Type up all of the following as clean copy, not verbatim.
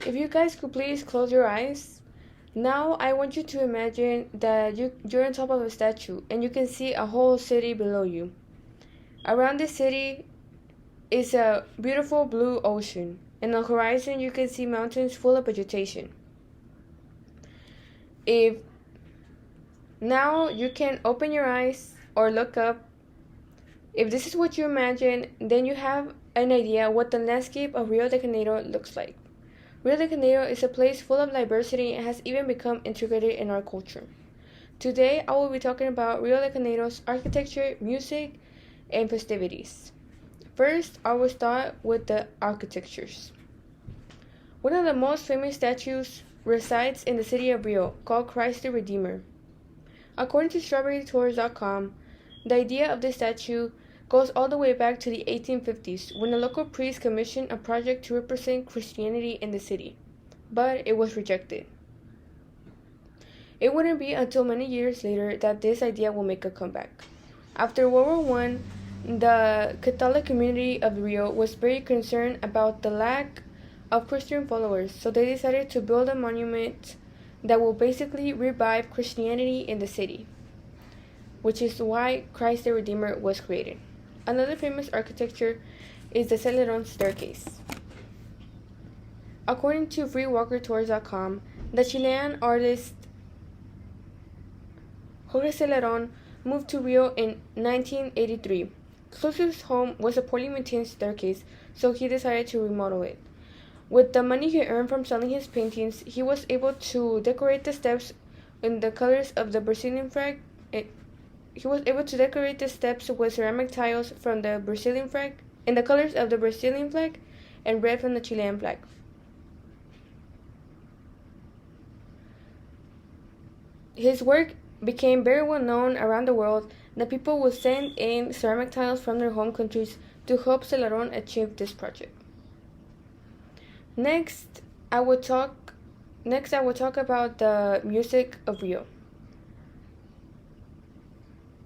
If you guys could please close your eyes. Now I want you to imagine that you're on top of a statue and you can see a whole city below you. Around the city is a beautiful blue ocean. In the horizon you can see mountains full of vegetation. If now you can open your eyes or look up. If this is what you imagine, then you have an idea what the landscape of Rio de Janeiro looks like. Rio de Janeiro is a place full of diversity and has even become integrated in our culture. Today, I will be talking about Rio de Janeiro's architecture, music, and festivities. First, I will start with the architectures. One of the most famous statues resides in the city of Rio, called Christ the Redeemer. According to StrawberryTours.com, the idea of this statue goes all the way back to the 1850s, when a local priest commissioned a project to represent Christianity in the city, but it was rejected. It wouldn't be until many years later that this idea will make a comeback. After World War I, the Catholic community of Rio was very concerned about the lack of Christian followers, so they decided to build a monument that will basically revive Christianity in the city, which is why Christ the Redeemer was created. Another famous architecture is the Celedon staircase. According to freewalkertours.com, the Chilean artist Jorge Celedon moved to Rio in 1983. Close to his home was a poorly maintained staircase, so he decided to remodel it. With the money he earned from selling his paintings, he was able to decorate the steps in the colors of the Brazilian flag. He was able to decorate the steps with ceramic tiles from the Brazilian flag, in the colors of the Brazilian flag, and red from the Chilean flag. His work became very well known around the world, and the people would send in ceramic tiles from their home countries to help Celedon achieve this project. Next, I will talk about the music of Rio.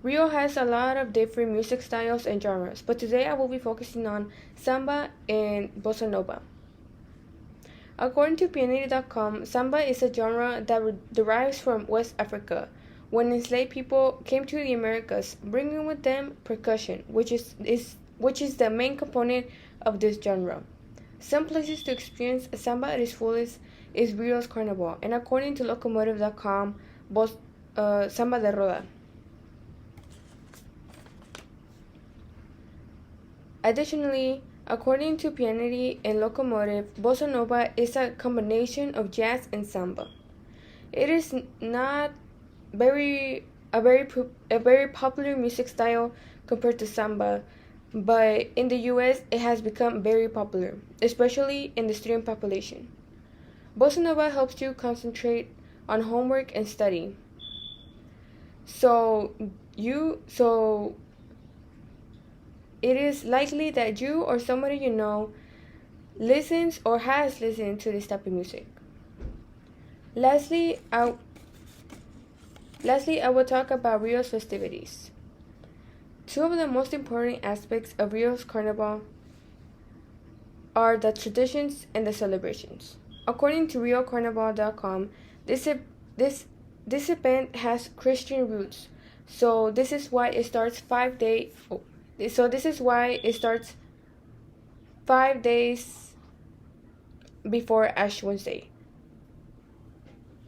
Rio has a lot of different music styles and genres, but today I will be focusing on samba and bossa nova. According to pianity.com, samba is a genre that derives from West Africa, when enslaved people came to the Americas, bringing with them percussion, which is the main component of this genre. Some places to experience samba at its fullest is Rio's Carnival, and according to locomotive.com, samba de roda. Additionally, according to Pianity and Locomotive, bossa nova is a combination of jazz and samba. It is not a very popular music style compared to samba, but in the US it has become very popular, especially in the student population. Bossa nova helps you concentrate on homework and study. So it is likely that you or somebody you know listens or has listened to this type of music. Lastly, I will talk about Rio's festivities. Two of the most important aspects of Rio's Carnival are the traditions and the celebrations. According to RioCarnival.com, this event has Christian roots, so this is why it starts 5 days. This is why it starts 5 days before Ash Wednesday.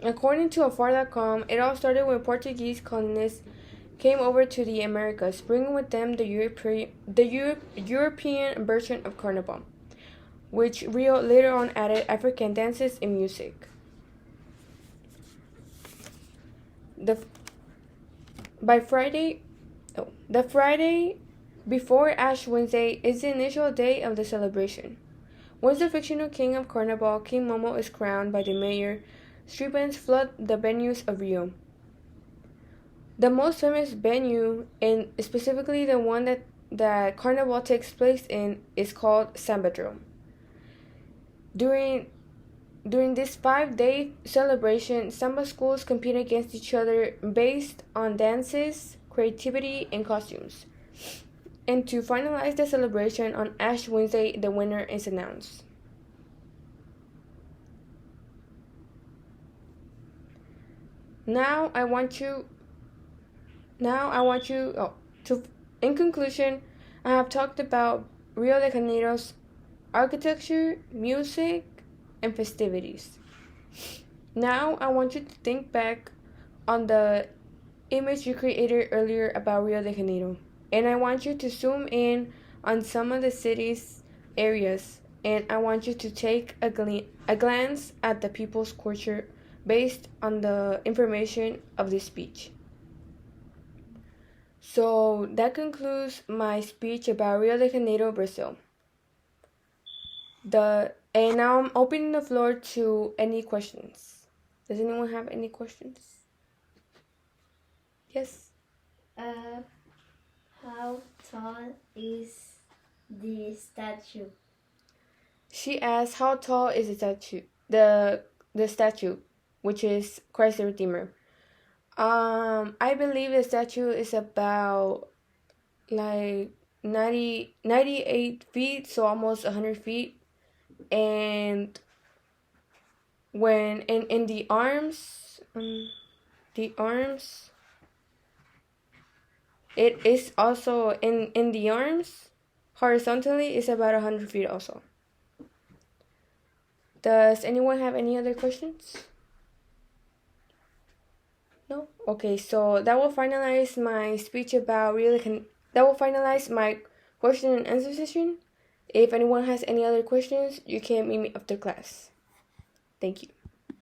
According to Afar.com, it all started when Portuguese colonists came over to the Americas, bringing with them the European version of Carnival, which Rio later on added African dances and music. The Friday before Ash Wednesday is the initial day of the celebration. Once the fictional king of Carnival, King Momo, is crowned by the mayor, street bands flood the venues of Rio. The most famous venue, and specifically the one that Carnival takes place in, is called Sambadrome. During this 5-day celebration, samba schools compete against each other based on dances, creativity, and costumes. And to finalize the celebration on Ash Wednesday, the winner is announced. Now I want you to, in conclusion, I have talked about Rio de Janeiro's architecture, music, and festivities. Now I want you to think back on the image you created earlier about Rio de Janeiro. And I want you to zoom in on some of the city's areas. And I want you to take a glance at the people's culture based on the information of this speech. So that concludes my speech about Rio de Janeiro, Brazil. And now I'm opening the floor to any questions. Does anyone have any questions? Yes. How tall is the statue? She asked, "How tall is the statue? The statue, which is Christ the Redeemer." I believe the statue is about like 98 feet, so almost 100 feet. And when in the arms, it is also in the arms, horizontally is about 100 feet also. Does anyone have any other questions? No? Okay, so that will finalize my speech about that will finalize my question and answer session. If anyone has any other questions, you can meet me after class. Thank you.